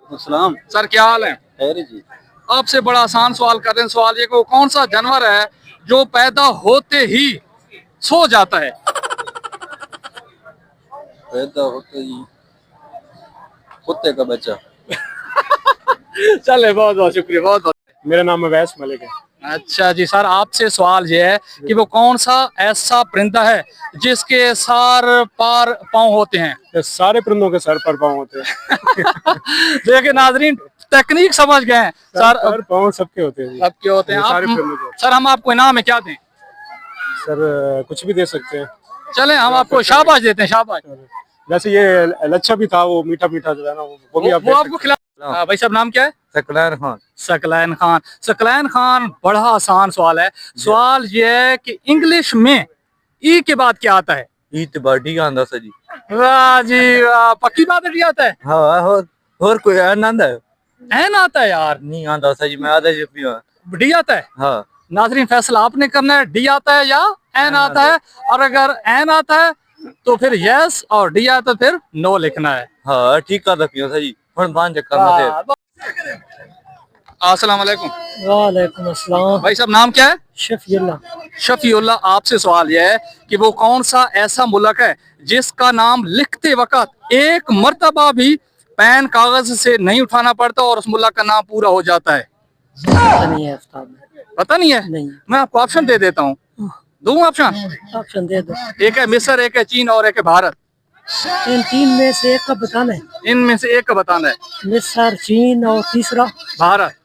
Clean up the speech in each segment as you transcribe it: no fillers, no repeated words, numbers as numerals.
सलाम। सर क्या हाल है? खैर जी। आपसे बड़ा आसान सवाल कर रहे हैं। सवाल ये को कौन सा जानवर है जो पैदा होते ही सो जाता है? पैदा होते ही कुत्ते का बच्चा। चले, बहुत बहुत शुक्रिया, बहुत बहुत। मेरा नाम अवैस मलिक है। अच्छा जी सर, आपसे सवाल ये है कि वो कौन सा ऐसा परिंदा है जिसके सर पार पाँव होते हैं? ये सारे परिंदों के सर पर पाँव होते हैं। देखिए नाजरीन, टेक्निक समझ गए हैं सर। सर पाँव सबके होते हैं जी। सबके होते हैं। सारे परिंदों के। सर हम आपको इनाम में क्या दें? सर कुछ भी दे सकते हैं। चलें हम आपको शाबाश देते हैं, शाबाश। वैसे ये लच्छा भी था, वो मीठा मीठा जो है ना, वो भी वो आपको खिला। भाई साहब नाम क्या है? सकलैन खान। सकलैन खान। सकलैन खान, बड़ा आसान सवाल है। सवाल ये है कि इंग्लिश में ई के बाद क्या आता है? ईद बॉडी का अंदाजा जी। वाह जी वाह, पक्की बात है, आता है। हाँ और कोई आनंद है? एन आता है यार। नहीं आंदा जी, मैं आधा जी। डी आता है। हाँ नाजरीन फैसला आपने करना है, डी आता है या एन आता है। और अगर एन आता है तो फिर यस, और डी आता है फिर नो लिखना है। हाँ ठीक है जी। अस्सलाम वालेकुम। वालेकुम अस्सलाम। भाई साहब नाम क्या है? शफीउल्लाह। शफीउल्लाह, आपसे सवाल यह है कि वो कौन सा ऐसा मुल्क है जिसका नाम लिखते वक्त एक मर्तबा भी पेन कागज से नहीं उठाना पड़ता और उस मुल्क का नाम पूरा हो जाता है? पता नहीं है आफ्ताब में। पता नहीं है? नहीं। मैं आपको ऑप्शन दे देता हूँ। दूं ऑप्शन? ऑप्शन दे दो। एक है मिस्र, एक है चीन और एक है भारत। इन तीन में से एक का बताना है। इनमें से एक का बताना है। मिस्र, चीन और तीसरा भारत।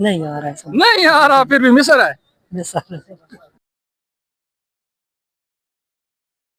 नहीं आ रहा है समझ। नहीं आ रहा, फिर भी मिस्र है। मिस्र।